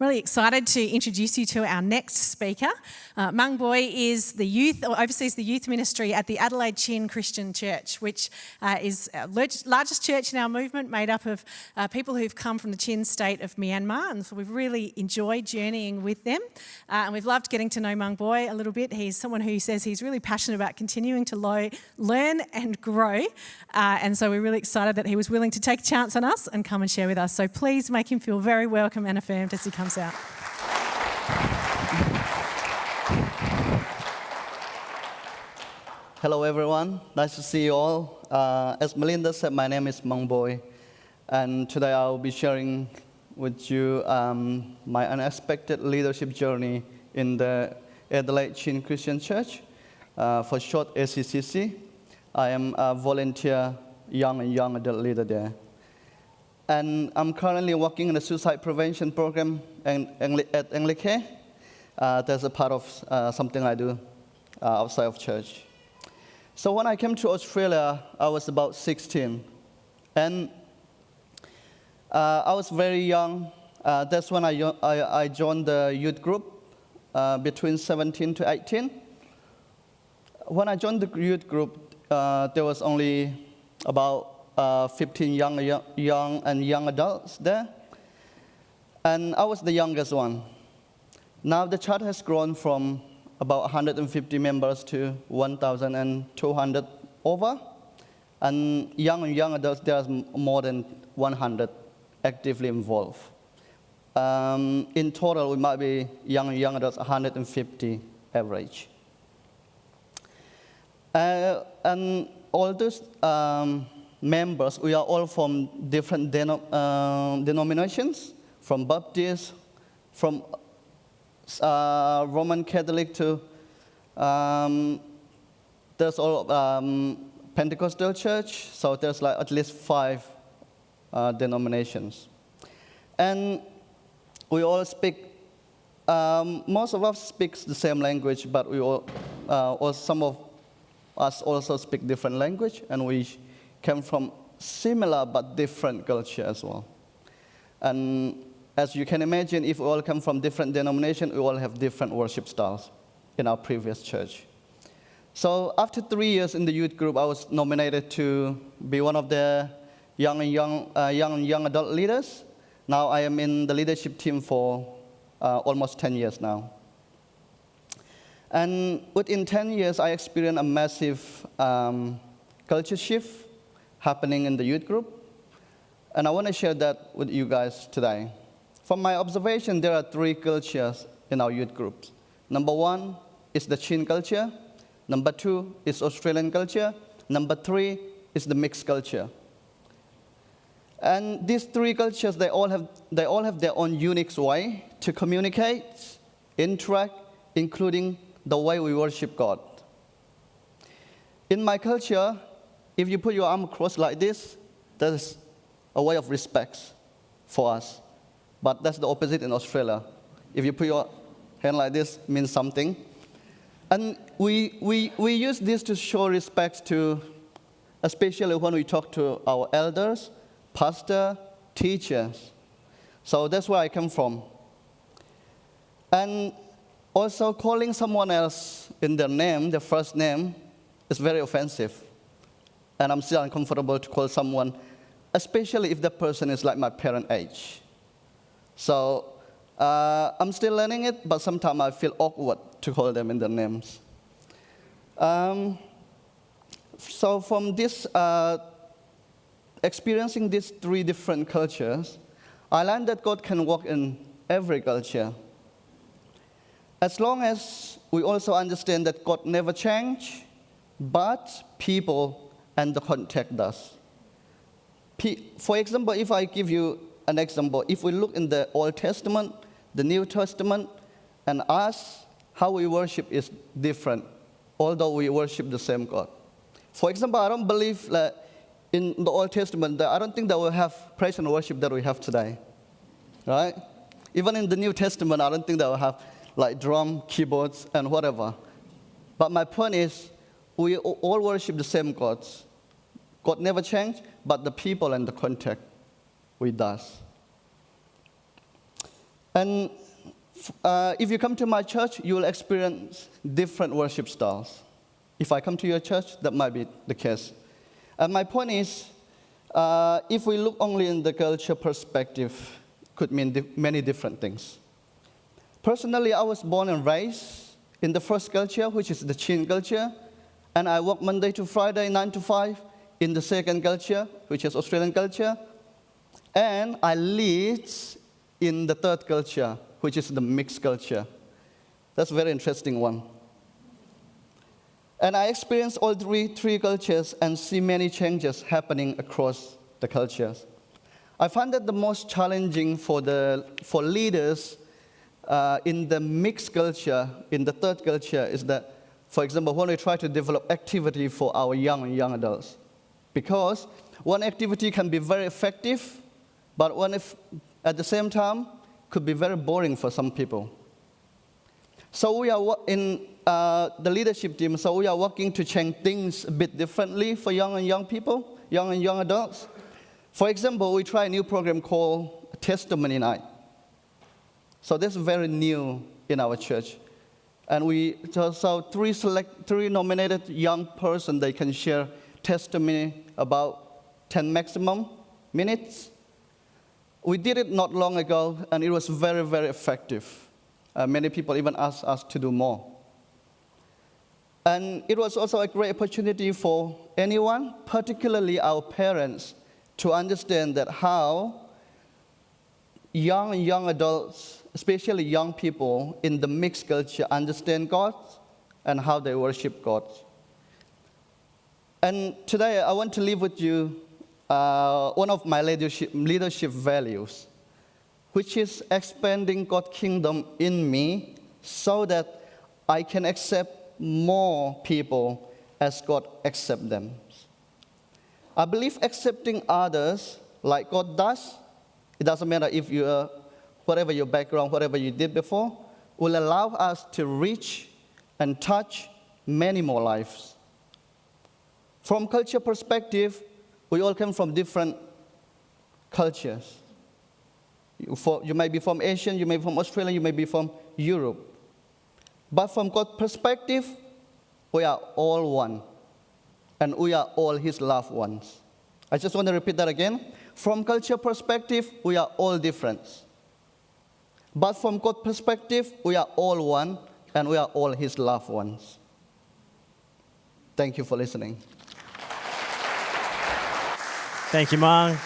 Really excited to introduce you to our next speaker. Mang is the oversees the youth ministry at the Adelaide Chin Christian Church, which is our largest church in our movement, made up of people who've come from the Chin state of Myanmar, and so we've really enjoyed journeying with them, and we've loved getting to know Mang a little bit. He's someone who says he's really passionate about continuing to learn and grow, and so we're really excited that he was willing to take a chance on us and come and share with us. So please make him feel very welcome and affirmed as he comes out. Hello everyone, nice to see you all. As Melinda said, my name is Mang, and today I'll be sharing with you my unexpected leadership journey in the Adelaide Chin Christian Church, for short ACCC. I am a volunteer young and young adult leader there. And I'm currently working in the suicide prevention program at Anglican. That's a part of something I do outside of church. So when I came to Australia, I was about 16. And I was very young. That's when I joined the youth group between 17 to 18. When I joined the youth group, there was only about 15 young and young adults there. And I was the youngest one. Now the church has grown from about 150 members to 1,200 over. And young adults, there's more than 100 actively involved. In total, we might be young adults, 150 average. And all those members, we are all from different denominations, from Baptist, from Roman Catholic to there's all Pentecostal church, so there's like at least 5 denominations. And we all speak, most of us speak the same language, but we all, or some of us also speak different language, and we came from similar but different culture as well. And as you can imagine, if we all come from different denominations, we all have different worship styles in our previous church. So after 3 years in the youth group, I was nominated to be one of the young adult leaders. Now I am in the leadership team for almost 10 years now. And within 10 years, I experienced a massive culture shift happening in the youth group. And I want to share that with you guys today. From my observation, there are 3 cultures in our youth groups. Number 1 is the Chin culture. Number 2 is Australian culture. Number 3 is the mixed culture. And these 3 cultures, they all have their own unique way to communicate, interact, including the way we worship God. In my culture, if you put your arm across like this, that is a way of respect for us. But that's the opposite in Australia. If you put your hand like this, it means something. And we use this to show respect to, especially when we talk to our elders, pastor, teachers. So that's where I come from. And also calling someone else in their name, their first name, is very offensive. And I'm still uncomfortable to call someone, especially if that person is like my parent age. So I'm still learning it, but sometimes I feel awkward to call them in their names. So from this, experiencing these 3 different cultures, I learned that God can work in every culture. As long as we also understand that God never changes, but people and the context does. For example, if I give you an example, if we look in the Old Testament, the New Testament, and us, how we worship is different, although we worship the same God. For example, I don't believe that in the Old Testament, I don't think that we have praise and worship that we have today, right? Even in the New Testament, I don't think that we have like drum, keyboards, and whatever. But my point is, we all worship the same gods. God never changed, but the people and the context, we does. And if you come to my church, you will experience different worship styles. If I come to your church, that might be the case. And my point is, if we look only in the culture perspective, could mean many different things. Personally, I was born and raised in the first culture, which is the Chin culture, and I work Monday to Friday, 9 to 5, in the second culture, which is Australian culture, and I lead in the third culture, which is the mixed culture. That's a very interesting one. And I experienced all three cultures and see many changes happening across the cultures. I find that the most challenging for leaders in the mixed culture, in the third culture, is that, for example, when we try to develop activity for our young adults. Because one activity can be very effective, but one at the same time could be very boring for some people. So we are in the leadership team, so we are working to change things a bit differently for young people, young adults. For example, we try a new program called Testimony Night. So this is very new in our church. And three nominated young person, they can share testimony about 10 maximum minutes. We did it not long ago, and it was very, very effective. Many people even asked us to do more. And it was also a great opportunity for anyone, particularly our parents, to understand that how young adults, especially young people in the mixed culture, understand God and how they worship God. And today I want to leave with you one of my leadership values, which is expanding God's kingdom in me so that I can accept more people as God accepts them. I believe accepting others like God does, it doesn't matter if you are, whatever your background, whatever you did before, will allow us to reach and touch many more lives. From culture perspective, we all come from different cultures. You may be from Asia, you may be from Australia, you may be from Europe. But from God's perspective, we are all one. And we are all His loved ones. I just want to repeat that again. From culture perspective, we are all different. But from God's perspective, we are all one, and we are all His loved ones. Thank you for listening. Thank you, Mang.